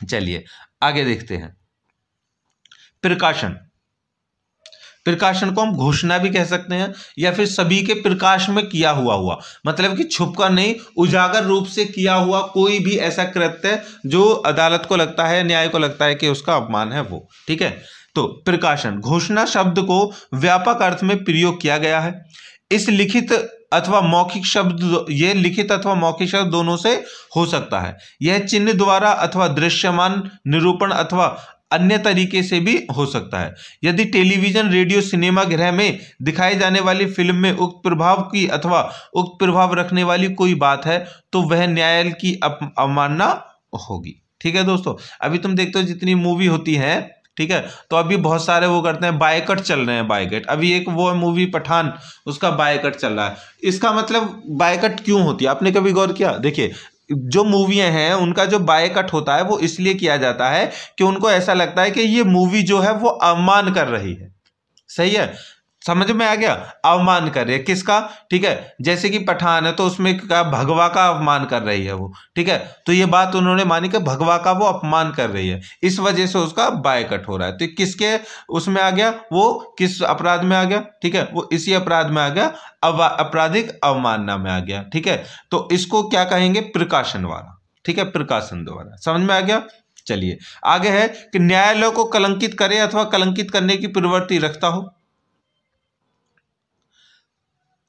चलिए आगे देखते हैं। प्रकाशन को हम घोषणा भी कह सकते हैं या फिर सभी के प्रकाश में किया हुआ, मतलब कि छुपकर नहीं, उजागर रूप से किया हुआ कोई भी ऐसा कृत्य जो अदालत को लगता है, न्याय को लगता है कि उसका अपमान है वो। ठीक है, तो प्रकाशन, घोषणा शब्द को व्यापक अर्थ में प्रयोग किया गया है। इस लिखित अथवा मौखिक शब्द, यह लिखित अथवा मौखिक शब्द दोनों से हो सकता है। यह चिन्ह द्वारा अथवा दृश्यमान निरूपण अथवा अन्य तरीके से भी हो सकता है। यदि टेलीविजन, रेडियो, सिनेमा गृह में दिखाई जाने वाली फिल्म में उक्त प्रभाव की अथवा उक्त प्रभाव रखने वाली कोई बात है तो वह न्यायालय की अवमानना होगी। ठीक है दोस्तों, अभी तुम देखते हो जितनी मूवी होती है ठीक है। तो अभी बहुत सारे वो करते हैं, बायकट चल रहे हैं, बायकट। अभी एक वो मूवी पठान, उसका बायकट चल रहा है। इसका मतलब बायकट क्यों होती है, आपने कभी गौर किया? देखिए, जो मूवियां हैं उनका जो बायकट होता है वो इसलिए किया जाता है कि उनको ऐसा लगता है कि ये मूवी जो है वो अवमान कर रही है। सही है, समझ में आ गया? अवमान कर रही है किसका? ठीक है, जैसे कि पठान है तो उसमें क्या भगवा का अपमान कर रही है वो, ठीक है। तो ये बात उन्होंने मानी कि भगवा का वो अपमान कर रही है, इस वजह से उसका बायकट हो रहा है। तो किसके उसमें आ गया, वो किस अपराध में आ गया? ठीक है, वो इसी अपराध में आ गया, आपराधिक अवमानना में आ गया। ठीक है, तो इसको क्या कहेंगे? प्रकाशन वाला। ठीक है, प्रकाशन द्वारा। समझ में आ गया? चलिए आगे है कि न्यायालय को कलंकित करे अथवा कलंकित करने की प्रवृत्ति रखता हो,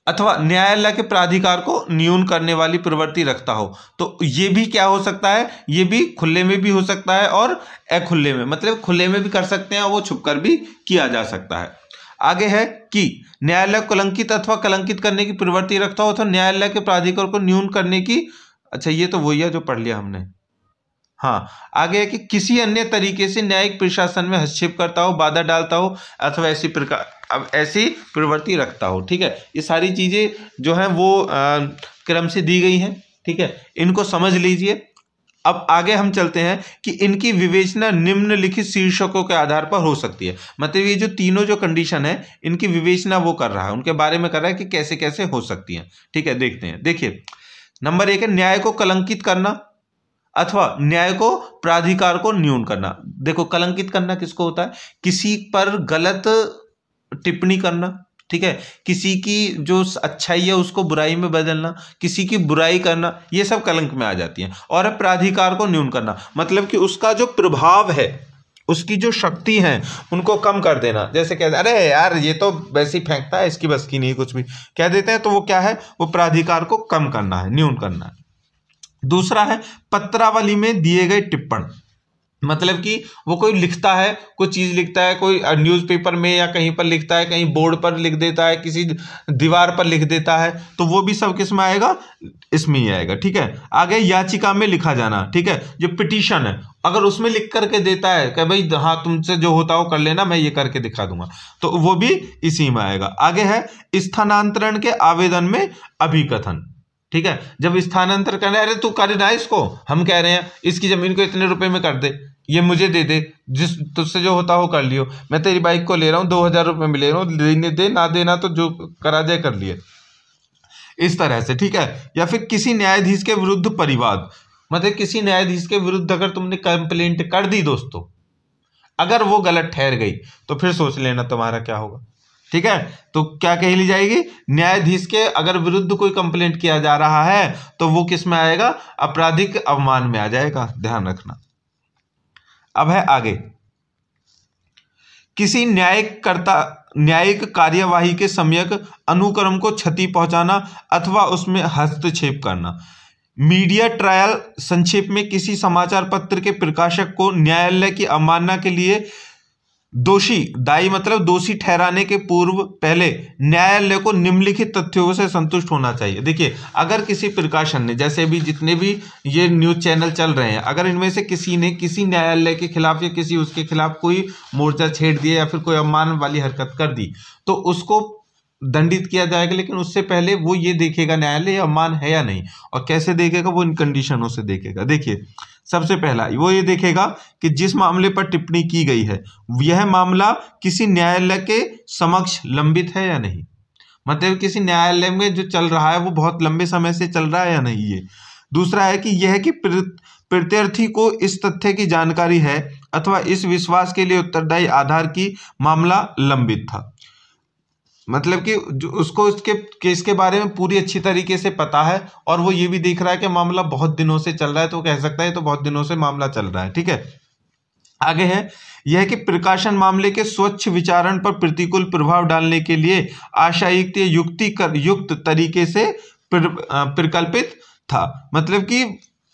अथवा न्यायालय के प्राधिकार को न्यून करने वाली प्रवृत्ति रखता हो। तो ये भी क्या हो सकता है? ये भी खुले में भी हो सकता है और अखुल्ले में, मतलब खुले में भी कर सकते हैं और वो छुपकर भी किया जा सकता है। आगे है कि न्यायालय कलंकित अथवा कलंकित करने की प्रवृत्ति रखता हो, अथवा न्यायालय के प्राधिकार को न्यून करने की, अच्छा ये तो वही है जो पढ़ लिया हमने। हाँ, आगे है कि किसी अन्य तरीके से न्यायिक प्रशासन में हस्तक्षेप करता हो, बाधा डालता हो, अथवा ऐसी प्रकार अब ऐसी प्रवृत्ति रखता हो। ठीक है, ये सारी चीजें जो हैं वो क्रम से दी गई हैं। ठीक है, इनको समझ लीजिए। अब आगे हम चलते हैं कि इनकी विवेचना निम्नलिखित शीर्षकों के आधार पर हो सकती है। मतलब ये जो तीनों जो कंडीशन है इनकी विवेचना वो कर रहा है, उनके बारे में कर रहा है कि कैसे कैसे हो सकती हैं। ठीक है, देखते हैं। देखिए, नंबर 1 है न्याय को कलंकित करना अथवा न्याय को प्राधिकार को न्यून करना। देखो, कलंकित करना किसको होता है? किसी पर गलत टिप्पणी करना। ठीक है, किसी की जो अच्छाई है उसको बुराई में बदलना, किसी की बुराई करना, ये सब कलंक में आ जाती हैं। और प्राधिकार को न्यून करना मतलब कि उसका जो प्रभाव है, उसकी जो शक्ति है उनको कम कर देना। जैसे कहते हैं अरे यार ये तो वैसे ही फेंकता है, इसकी बस की नहीं, कुछ भी कह देते हैं। तो वो क्या है? वो प्राधिकार को कम करना है, न्यून करना है। दूसरा है पत्रावली में दिए गए टिप्पण। मतलब कि वो कोई लिखता है, कोई चीज लिखता है, कोई न्यूज़पेपर में या कहीं पर लिखता है, कहीं बोर्ड पर लिख देता है, किसी दीवार पर लिख देता है, तो वो भी सब किस में आएगा? इसमें ही आएगा। ठीक है, आगे याचिका में लिखा जाना। ठीक है, जो पिटीशन है अगर उसमें लिख करके देता है कि भाई हाँ तुमसे जो होता हो कर लेना, मैं ये करके दिखा दूंगा, तो वो भी इसी में आएगा। आगे है स्थानांतरण के आवेदन में अभिकथन। ठीक है, जब स्थानांतर करना है, अरे तू कर ना इसको, हम कह रहे हैं इसकी जमीन को इतने रुपए में कर दे, ये मुझे दे दे, जिस तुझसे जो होता हो कर लियो, मैं तेरी बाइक को ले रहा हूँ 2000 रुपये में ले रहा हूँ, देने दे ना देना तो जो करा जाए कर लिए, इस तरह से। ठीक है, या फिर किसी न्यायाधीश के विरुद्ध परिवाद, मतलब किसी न्यायाधीश के विरुद्ध अगर तुमने कंप्लेंट कर दी दोस्तों, अगर वो गलत ठहर गई तो फिर सोच लेना तुम्हारा क्या होगा। ठीक है, तो क्या कह ली जाएगी? न्यायाधीश के अगर विरुद्ध कोई कंप्लेंट किया जा रहा है तो वो किस में आएगा? आपराधिक अवमान में आ जाएगा, ध्यान रखना। अब है आगे, किसी न्यायिक कार्यवाही के सम्यक अनुक्रम को क्षति पहुंचाना अथवा उसमें हस्तक्षेप करना। मीडिया ट्रायल संक्षेप में किसी समाचार पत्र के प्रकाशक को न्यायालय की अवमानना के लिए दोषी दायी मतलब दोषी ठहराने के पूर्व पहले न्यायालय को निम्नलिखित तथ्यों से संतुष्ट होना चाहिए। देखिए, अगर किसी प्रकाशन ने, जैसे भी जितने भी ये न्यूज चैनल चल रहे हैं, अगर इनमें से किसी ने किसी न्यायालय के खिलाफ या किसी उसके खिलाफ कोई मोर्चा छेड़ दिया या फिर कोई अवमान वाली हरकत कर दी, तो उसको दंडित किया जाएगा। लेकिन उससे पहले वो ये देखेगा न्यायालय अवमान है या नहीं, और कैसे देखेगा? वो इन कंडीशनों से देखेगा। देखिए, सबसे पहला वो ये देखेगा कि जिस मामले पर टिप्पणी की गई है यह मामला किसी न्यायालय के समक्ष लंबित है या नहीं, मतलब किसी न्यायालय में जो चल रहा है वो बहुत लंबे समय से चल रहा है या नहीं। ये दूसरा है कि यह कि प्रत्यर्थी को इस तथ्य की जानकारी है अथवा इस विश्वास के लिए उत्तरदायी आधार की मामला लंबित था, मतलब कि जो उसको इसके केस के बारे में पूरी अच्छी तरीके से पता है और वो ये भी देख रहा है कि मामला बहुत दिनों से चल रहा है, तो कह सकता है तो बहुत दिनों से मामला चल रहा है। ठीक है, आगे है यह कि प्रकाशन मामले के स्वच्छ विचारण पर प्रतिकूल प्रभाव डालने के लिए आशायुक्त या युक्त तरीके से प्रकल्पित था। मतलब कि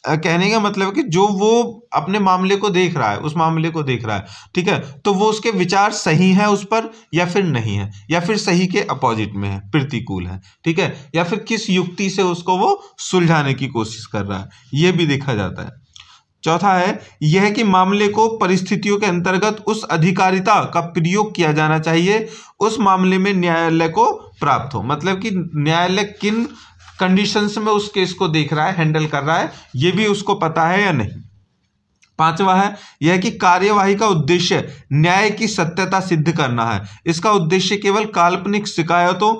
कहने का मतलब कि जो वो अपने मामले को देख रहा है, उस मामले को देख रहा है, ठीक है, तो वो उसके विचार सही है उस पर या फिर नहीं है, या फिर सही के अपोजिट में है, प्रतिकूल है। ठीक है, या फिर किस युक्ति से उसको वो सुलझाने की कोशिश कर रहा है, ये भी देखा जाता है। चौथा है यह कि मामले को परिस्थितियों के अंतर्गत उस अधिकारिता का प्रयोग किया जाना चाहिए उस मामले में न्यायालय को प्राप्त हो। मतलब कि न्यायालय किन कंडीशंस में उस केस को देख रहा है, हैंडल कर रहा है, ये भी उसको पता है या नहीं। पांचवा है यह कि कार्यवाही का उद्देश्य न्याय की सत्यता सिद्ध करना है, इसका उद्देश्य केवल काल्पनिक शिकायतों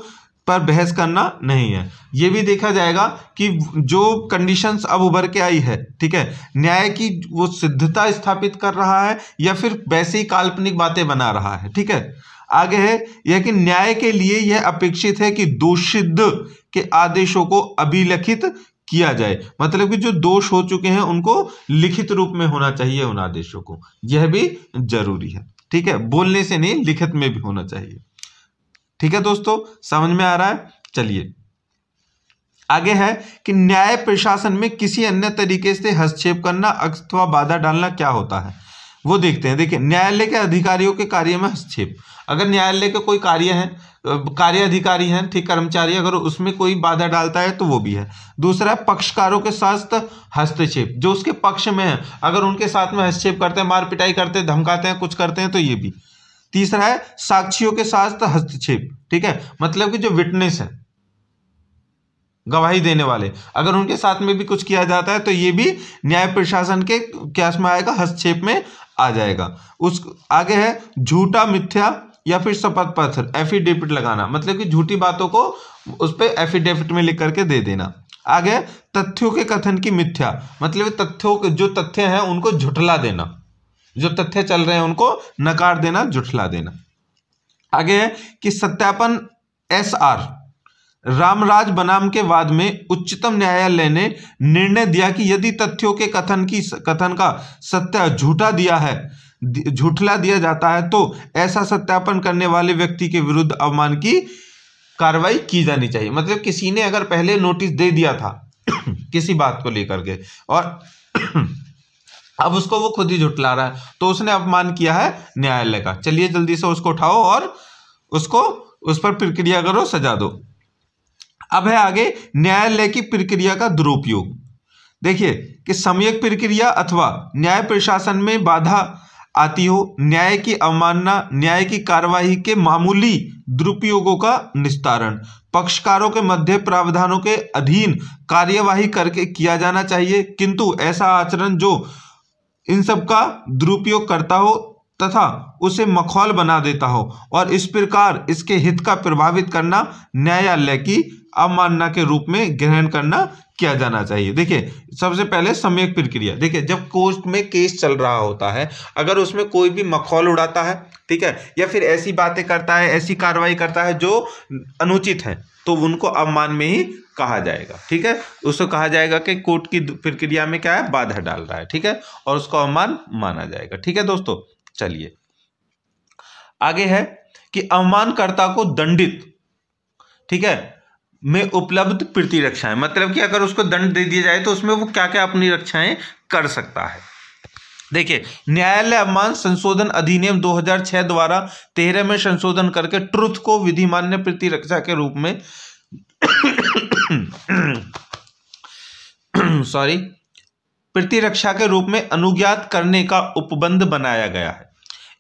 पर बहस करना नहीं है। ये भी देखा जाएगा कि जो कंडीशंस अब उभर के आई है, ठीक है, न्याय की वो सिद्धता स्थापित कर रहा है या फिर वैसे ही काल्पनिक बातें बना रहा है। ठीक है, आगे है यह कि न्याय के लिए यह अपेक्षित है कि दोषसिद्ध के आदेशों को अभिलिखित किया जाए। मतलब कि जो दोष हो चुके हैं उनको लिखित रूप में होना चाहिए उन आदेशों को, यह भी जरूरी है। ठीक है, बोलने से नहीं, लिखित में भी होना चाहिए। ठीक है दोस्तों, समझ में आ रहा है। चलिए आगे है कि न्याय प्रशासन में किसी अन्य तरीके से हस्तक्षेप करना अथवा बाधा डालना क्या होता है, वो देखते हैं। देखिए, न्यायालय के अधिकारियों के कार्य में हस्तक्षेप, अगर न्यायालय के कोई कार्य है, कार्य अधिकारी हैं, ठीक, कर्मचारी, अगर उसमें कोई बाधा डालता है तो वो भी है। दूसरा है पक्षकारों के साथ हस्तक्षेप, जो उसके पक्ष में है अगर उनके साथ में हस्तक्षेप करते हैं, मार पिटाई करते हैं, धमकाते हैं, कुछ करते हैं, तो ये भी। तीसरा है साक्षियों के साथ हस्तक्षेप। ठीक है, मतलब कि जो विटनेस है, गवाही देने वाले, अगर उनके साथ में भी कुछ किया जाता है तो ये भी न्याय प्रशासन के क्या में आएगा, हस्तक्षेप में आ जाएगा। उस आगे है झूठा, मिथ्या या फिर शपथ पत्र, एफिडेविट लगाना, मतलब कि झूठी बातों को उस पर एफिडेविट में लिख करके दे देना। आगे तथ्यों के कथन की मिथ्या, मतलब तथ्यों के जो तथ्य हैं उनको झुठला देना, जो तथ्य चल रहे हैं उनको नकार देना, झुठला देना। आगे है कि सत्यापन SR, रामराज बनाम के वाद में उच्चतम न्यायालय ने निर्णय दिया कि यदि तथ्यों के कथन का सत्य झूठला दिया जाता है तो ऐसा सत्यापन करने वाले व्यक्ति के विरुद्ध अवमान की कार्रवाई की जानी चाहिए। मतलब किसी ने अगर पहले नोटिस दे दिया था किसी बात को लेकर के और अब उसको वो खुद ही झुठला रहा है तो उसने अपमान किया है न्यायालय का। चलिए जल्दी से उसको उठाओ और उसको उस पर प्रक्रिया करो, सजा दो। अब है आगे न्यायालय की प्रक्रिया का दुरुपयोग। देखिए कि सम्यक प्रक्रिया अथवा न्याय प्रशासन में बाधा आती हो, न्याय की अवमानना, न्याय की कार्यवाही के मामूली दुरुपयोगों का निस्तारण पक्षकारों के मध्य प्रावधानों के अधीन कार्यवाही करके किया जाना चाहिए, किंतु ऐसा आचरण जो इन सब का दुरुपयोग करता हो तथा उसे मखौल बना देता हो और इस प्रकार इसके हित का प्रभावित करना न्यायालय की अवमानना के रूप में ग्रहण करना किया जाना चाहिए। देखिए सबसे पहले सम्यक प्रक्रिया। देखिए जब कोर्ट में केस चल रहा होता है, अगर उसमें कोई भी मखौल उड़ाता है, ठीक है, या फिर ऐसी बातें करता है, ऐसी कार्रवाई करता है जो अनुचित है, तो उनको अवमान में ही कहा जाएगा। ठीक है, उसको कहा जाएगा कि कोर्ट की प्रक्रिया में क्या है, बाधा डाल रहा है। ठीक है, और उसको अवमान माना जाएगा। ठीक है दोस्तों, चलिए आगे है कि अवमानकर्ता को दंडित, ठीक है, में उपलब्ध प्रतिरक्षाएं, मतलब कि अगर उसको दंड दे दिया जाए तो उसमें वो क्या क्या अपनी रक्षाएं कर सकता है। देखिए न्यायालय अवमान संशोधन अधिनियम 2006 द्वारा 13 में संशोधन करके ट्रुथ को विधिमान्य प्रतिरक्षा के रूप में प्रतिरक्षा के रूप में अनुज्ञात करने का उपबंध बनाया गया है।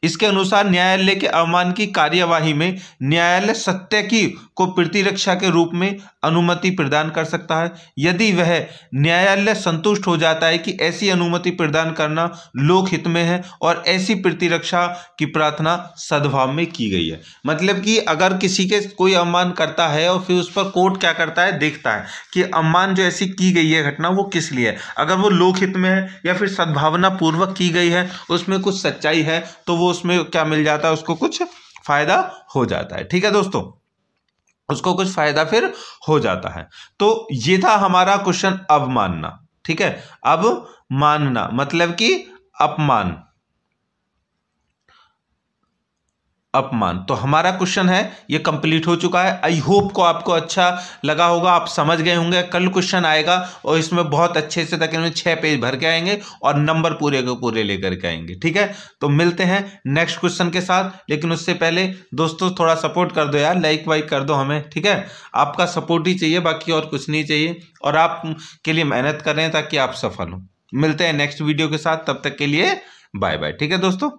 इसके अनुसार न्यायालय के अवमान की कार्यवाही में न्यायालय सत्य की को प्रतिरक्षा के रूप में अनुमति प्रदान कर सकता है, यदि वह न्यायालय संतुष्ट हो जाता है कि ऐसी अनुमति प्रदान करना लोकहित में है और ऐसी प्रतिरक्षा की प्रार्थना सद्भाव में की गई है। मतलब कि अगर किसी के कोई अवमान करता है और फिर उस पर कोर्ट क्या करता है, देखता है कि अवमान जो ऐसी की गई है घटना वो किस लिए है, अगर वो लोकहित में है या फिर सद्भावना पूर्वक की गई है, उसमें कुछ सच्चाई है, तो वो उसमें क्या मिल जाता है, उसको कुछ फायदा हो जाता है। ठीक है दोस्तों, उसको कुछ फायदा फिर हो जाता है। तो ये था हमारा क्वेश्चन अवमानना। ठीक है, अब मानना मतलब कि अपमान, अपमान। तो हमारा क्वेश्चन है ये कंप्लीट हो चुका है। आई होप को आपको अच्छा लगा होगा, आप समझ गए होंगे। कल क्वेश्चन आएगा और इसमें बहुत अच्छे से तक 6 पेज भर के आएंगे और नंबर पूरे के पूरे लेकर के आएंगे। ठीक है, तो मिलते हैं नेक्स्ट क्वेश्चन के साथ, लेकिन उससे पहले दोस्तों थोड़ा सपोर्ट कर दो यार, लाइक वाइक कर दो हमें। ठीक है, आपका सपोर्ट ही चाहिए, बाकी और कुछ नहीं चाहिए, और आप के लिए मेहनत कर रहे हैं ताकि आप सफल हो। मिलते हैं नेक्स्ट वीडियो के साथ, तब तक के लिए बाय बाय। ठीक है दोस्तों।